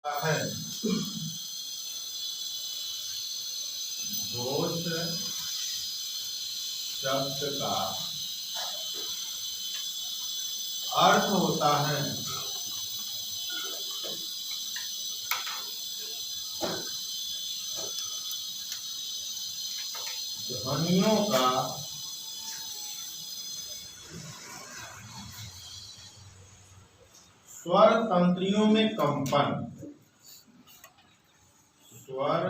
है घोष शब्द का अर्थ होता है ध्वनियों का स्वर तंत्रियों में कंपन। स्वर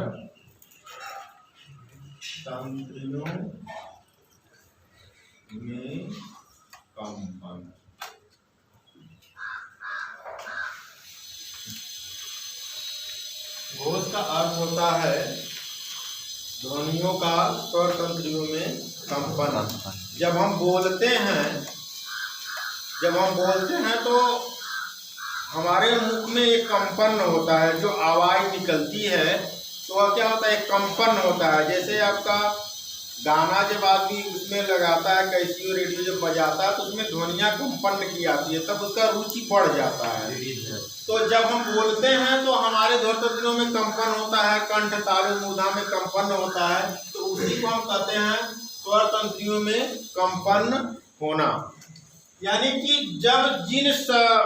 तंत्रियों में कंपन। घोष का अर्थ होता है ध्वनियों का स्वर तंत्रियों में कंपन। जब हम बोलते हैं तो हमारे मुख में एक कंपन होता है, जो आवाज निकलती है तो वह क्या होता है, एक कंपन होता है। जैसे आपका गाना जब आदमी उसमें लगाता है, कैसियो रेडियो जब बजाता है तो उसमें ध्वनियाँ कंपन की आती है, तब उसका रुचि बढ़ जाता है। तो जब हम बोलते हैं तो हमारे ध्वनि तंत्रियों में कंपन होता है, कंठ तालु मूर्धा में कंपन होता है, तो उसी को हम कहते हैं स्वर तंत्रियों में कंपन होना। यानी कि जब जिन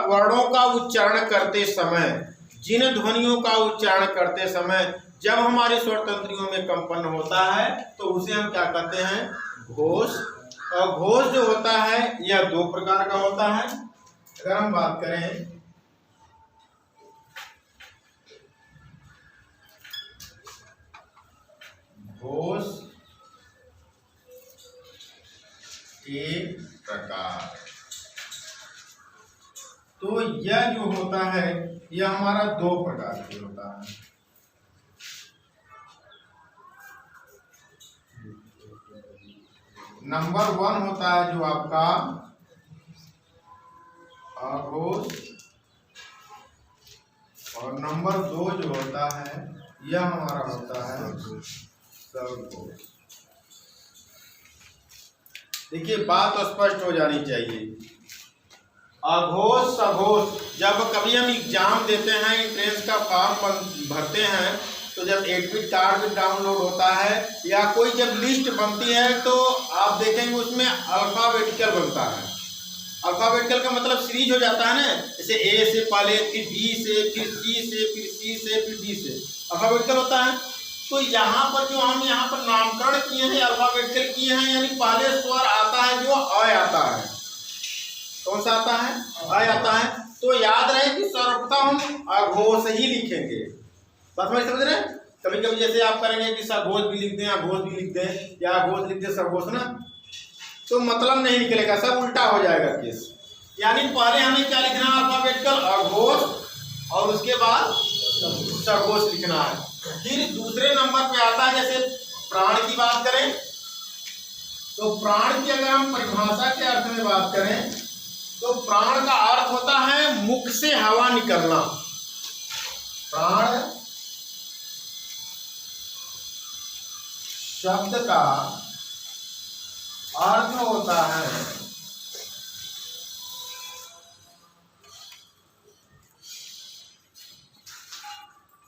वर्णों का उच्चारण करते समय, जिन ध्वनियों का उच्चारण करते समय जब हमारे स्वर तंत्रियों में कंपन होता है तो उसे हम क्या कहते हैं, घोष। और घोष जो होता है यह दो प्रकार का होता है। अगर हम बात करें घोष के प्रकार, तो यह जो होता है यह हमारा दो प्रकार से होता है। नंबर 1 होता है जो आपका अघोष, और नंबर 2 जो होता है यह हमारा होता है सघोष। देखिए बात स्पष्ट हो जानी चाहिए। अघोष सघोष, जब कभी हम एग्जाम देते हैं, एंट्रेंस का फॉर्म भरते हैं, तो जब एडमिट कार्ड भी डाउनलोड होता है या कोई जब लिस्ट बनती है तो आप देखेंगे उसमें अल्फाबेटिकल बनता है। अल्फाबेटिकल का मतलब सीरीज हो जाता है ना, जैसे ए से पहले, फिर बी से, फिर सी से, फिर सी से, फिर डी से, अल्फाबेटिकल होता है। तो यहाँ पर जो हम यहाँ पर नामकरण किए हैं, अल्फाबेटिकल किए हैं, यानी पहले स्वर आता है जो अ आता है। कौन सा आता है, अ आता है। तो याद रहे कि सर्वप्रथम हम अघोष ही लिखेंगे। बात समझ रहे हैं। कभी कभी जैसे आप करेंगे कि सघोष भी लिख दें, अघोष भी लिख दें, या अघोष लिख दें सघोष ना, तो मतलब नहीं निकलेगा, सब उल्टा हो जाएगा केस। यानी पहले हमें क्या लिखना है, अल्फाबेटिकल अघोष, और उसके बाद सघोष लिखना है। फिर दूसरे नंबर पे आता है, जैसे प्राण की बात करें तो प्राण की अगर हम परिभाषा के अर्थ में बात करें तो प्राण का अर्थ होता है मुख से हवा निकलना। प्राण शब्द का अर्थ होता है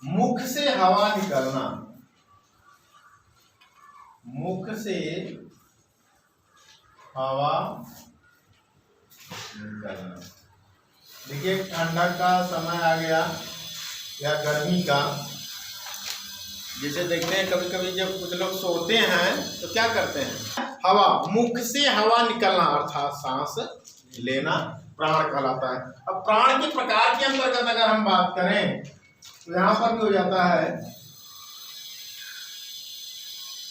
मुख से हवा निकलना। मुख से हवा निकलना। देखिए ठंडक का समय आ गया या गर्मी का, जैसे देखते हैं कभी कभी जब कुछ लोग सोते हैं तो क्या करते हैं, हवा, मुख से हवा निकलना अर्थात सांस लेना प्राण कहलाता है। अब प्राण के प्रकार के अंतर्गत अगर हम बात करें तो यहाँ पर भी हो जाता है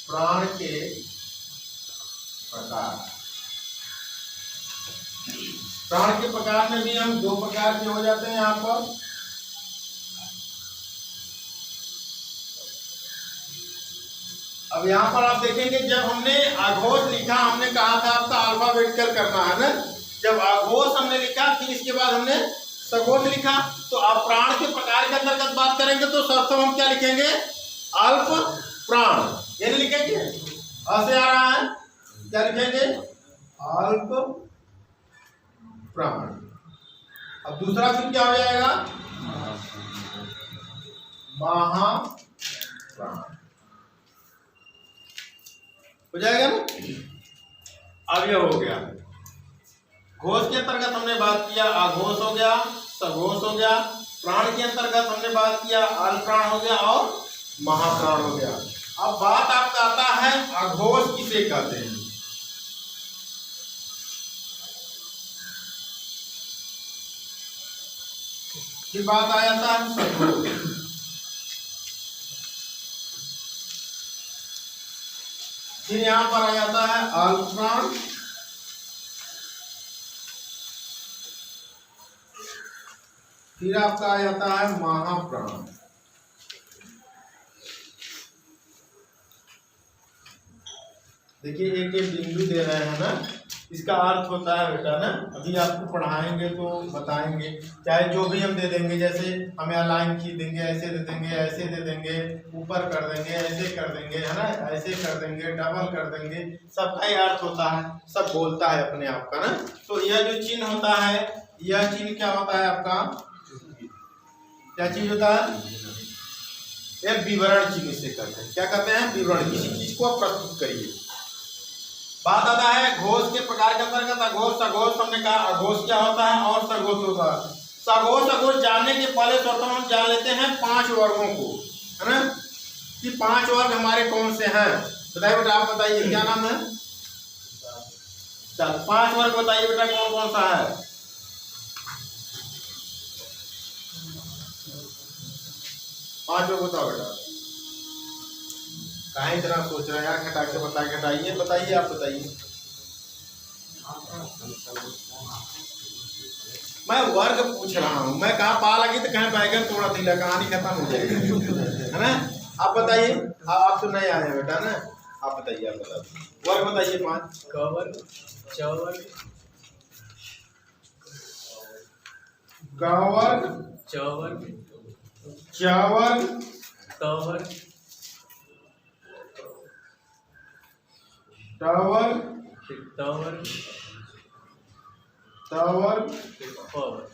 प्राण के प्रकार। प्राण के प्रकार में भी हम दो प्रकार के हो जाते हैं। यहाँ पर अब यहाँ पर आप देखेंगे जब हमने अघोष लिखा, हमने कहा था आपका अल्फाबेटिकल करना है ना, जब अघोष हमने लिखा फिर इसके बाद हमने सघोष लिखा, तो आप प्राण के प्रकार के अंतर्गत बात करेंगे तो सर्वप्रथम हम क्या लिखेंगे, अल्प प्राण, ये नहीं लिखेंगे, अ से आ रहा है, क्या लिखेंगे, अल्प प्राण। अब दूसरा फिर क्या हो जाएगा, महाप्राण। हो जाएगा ना। अब ये हो गया घोष के अंतर्गत हमने बात किया, अघोष हो गया, सघोष हो गया। प्राण के अंतर्गत हमने बात किया, अल्पप्राण हो गया और महाप्राण हो गया। अब बात आपका आता है अघोष किसे कहते हैं। फिर बात आ जाता है सघोष। फिर यहां पर आ जाता है अल्पप्राण, फिर आपका आ जाता है महाप्राण। देखिए एक एक बिंदु दे रहे हैं ना, इसका अर्थ होता है बेटा ना, अभी आपको पढ़ाएंगे तो बताएंगे। चाहे जो भी हम दे देंगे, जैसे हमें लाइन खींच देंगे, ऐसे दे देंगे, ऐसे दे देंगे, ऊपर कर देंगे, ऐसे कर देंगे, है ना, ऐसे कर देंगे, डबल कर देंगे, सबका ही अर्थ होता है, सब बोलता है अपने आप का ना। तो यह जो चिन्ह होता है, यह चिन्ह क्या होता है आपका, क्या चीज होता है, यह विवरण चिन्ह से कहते हैं। क्या कहते हैं, विवरण। किसी चीज को प्रस्तुत करिए। बात आता है घोष के प्रकार के अंतर्गत अघोष सघोष। हमने कहा अघोष क्या होता है और सघोष होता है। सघोष अघोष जानने के पहले सर्वप्रथम हम जान लेते हैं 5 वर्गों को, है ना, कि 5 वर्ग हमारे कौन से हैं। बताइए बेटा, आप बताइए क्या नाम है। चल 5 वर्ग बताइए बेटा, कौन कौन सा है। पांच लोग बताओ बेटा। कहीं इतना सोच रहे हैं यार, खटाक से बताइए बताइए, आप बताइए। मैं वर्ग पूछ रहा हूँ, मैं कहाँ पा लगी तो कहीं बैगन तोड़ा दिला, कहानी खत्म हो जाएगी, है ना। आप बताइए, आप तो नहीं आए बेटा ना, आप बताइए, आप बता दो वर्ग बताइए 5। कवर्ग, चवर्ग, गवर्ग, चवर्ग, चवर्ग, तवर्ग, टवर्ग, तवर्ग, तवर्ग, पवर्ग।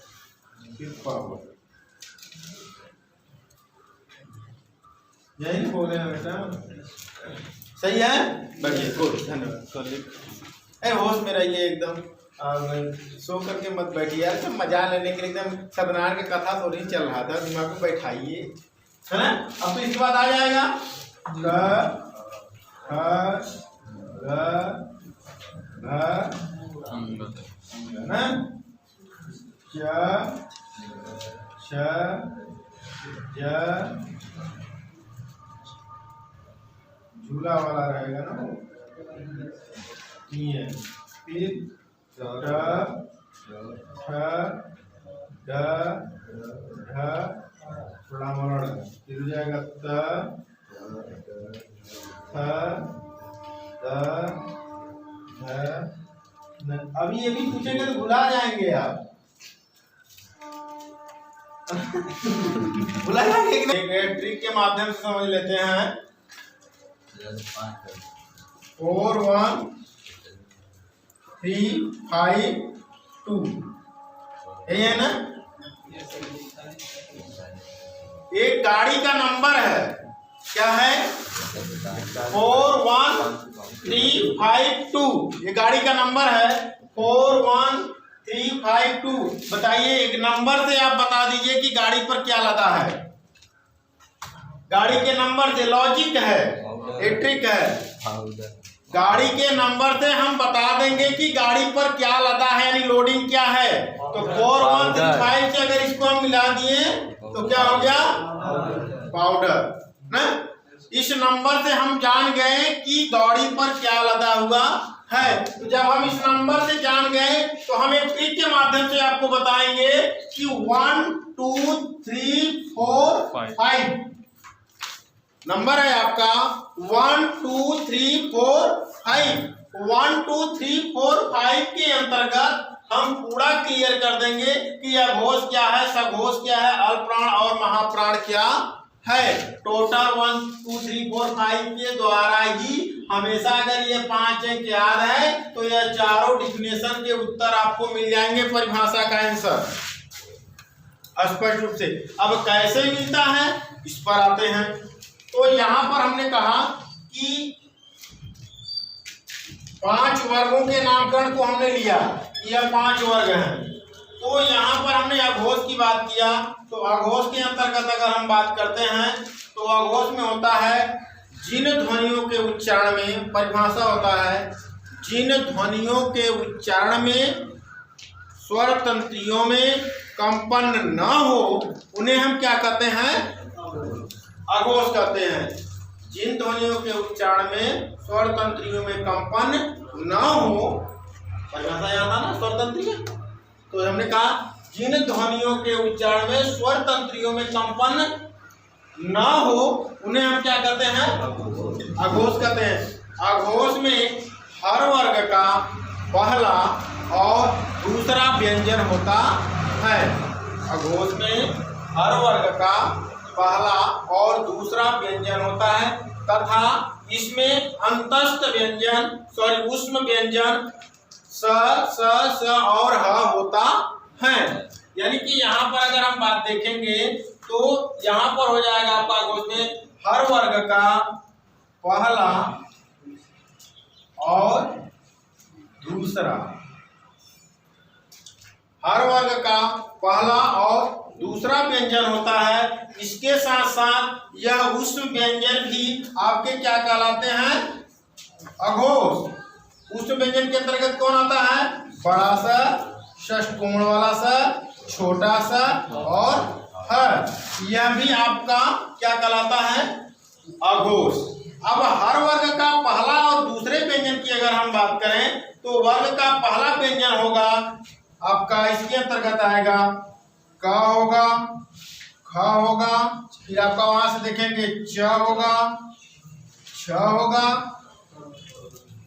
पवर्ग। यही बोले हैं बेटा, सही है, बढ़िया, गुड, धन्यवाद। होश में रहिए एकदम, सो करके मत बैठिए यार, सब मजा लेने के लिए एकदम सदनार के कथा तो नहीं चल रहा था, दिमाग को बैठाइए, है ना। अब तो इसके बाद आ जाएगा ग ख ग घ ना, च छ ज, झूला वाला रहेगा ना, ये फिर ट ठ ड ढ, थोड़ा मोड़, फिर हो जाएगा त थ द ध न। अभी ये भी पूछेंगे तो भुला जाएंगे आप, भुला जाएंगे। एक ट्रिक के माध्यम से समझ लेते हैं। 4 1 3 5 2, यही है ना। एक गाड़ी का नंबर है, क्या है, 4 1 3 5 2, ये गाड़ी का नंबर है 4 1 3 5 2। बताइए, एक नंबर से आप बता दीजिए कि गाड़ी पर क्या लदा है। गाड़ी के नंबर से, लॉजिक है, एक ट्रिक है। गाड़ी के नंबर से हम बता देंगे कि गाड़ी पर क्या लदा है, यानी लोडिंग क्या है। तो 4 1 3 5 से अगर इसको हम मिला दिए तो क्या हो गया, पाउडर ना। इस नंबर से हम जान गए कि गाड़ी पर क्या लदा हुआ है। तो जब हम इस नंबर से जान गए तो हम एक ट्रिक के माध्यम से आपको बताएंगे कि 1 2 3 4 5 नंबर है आपका 1 2 3 4 5। 1 2 3 4 5 के अंतर्गत हम पूरा क्लियर कर देंगे कि अघोष क्या है, सघोष क्या है, अल्पप्राण और महाप्राण क्या है। टोटल 1 2 3 4 5 के द्वारा ही हमेशा अगर ये 5 अंक याद है तो यह चारों डिफिनेशन के उत्तर आपको मिल जाएंगे, परिभाषा का आंसर स्पष्ट रूप से। अब कैसे मिलता है, इस पर आते हैं। तो यहाँ पर हमने कहा कि 5 वर्गों के नामकरण को हमने लिया, यह 5 वर्ग हैं। तो यहाँ पर हमने अघोष की बात किया, तो अघोष के अंतर्गत अगर हम बात करते हैं तो अघोष में होता है जिन ध्वनियों के उच्चारण में, परिभाषा होता है जिन ध्वनियों के उच्चारण में स्वर तंत्रियों में कंपन न हो उन्हें हम क्या कहते हैं, अघोष कहते हैं। जिन ध्वनियों के उच्चारण में स्वर तंत्रियों में कंपन न हो, परिभाषा यहाँ था ना स्वर तंत्रियों, तो हमने कहा जिन ध्वनियों के उच्चारण में स्वर तंत्रियों में कंपन न हो उन्हें हम क्या कहते हैं, अघोष कहते हैं। अघोष में हर वर्ग का पहला और दूसरा व्यंजन होता है। अघोष में हर वर्ग का पहला और दूसरा व्यंजन होता है तथा इसमें अंतस्थ व्यंजन, सॉरी ऊष्म व्यंजन स और ह होता है। यानी कि यहाँ पर अगर हम बात देखेंगे तो यहाँ पर हो जाएगा आपका अघोष में हर वर्ग का पहला और दूसरा, हर वर्ग का पहला और दूसरा व्यंजन होता है। इसके साथ साथ यह ऊष्म व्यंजन भी आपके क्या कहलाते हैं, अघोष। ऊष्म व्यंजन के अंतर्गत कौन आता है, बड़ा सा, षष्ठकोण वाला सा, छोटा सा और ह, यह भी आपका क्या कहलाता है, अघोष। अब हर वर्ग का पहला और दूसरे व्यंजन की अगर हम बात करें तो वर्ग का पहला व्यंजन होगा आपका, इसके अंतर्गत आएगा क होगा, ख होगा, फिर आपका वहां से देखेंगे च होगा, छ होगा,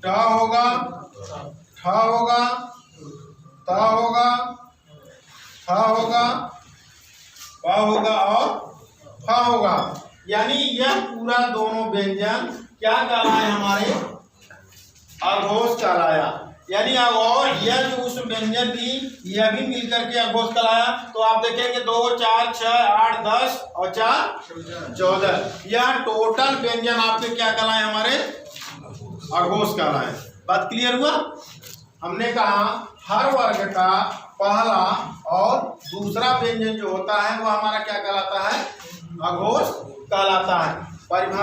ट होगा, ठ होगा, त होगा, थ होगा, प होगा और फ होगा। यानी यह पूरा दोनों व्यंजन क्या कहलाए, हमारे अघोष कहलाया। यानी और यह जो उस व्यंजन थी यह भी मिलकर के अघोष कहलाया। तो आप देखेंगे 2, 4, 6, 8, 10 और 4, 14, यह टोटल व्यंजन आपके क्या कहलाए, हमारे अघोष कहलाए। बात क्लियर हुआ। हमने कहा हर वर्ग का पहला और दूसरा व्यंजन जो होता है वह हमारा क्या कहलाता है, अघोष कहलाता है। परिभाषा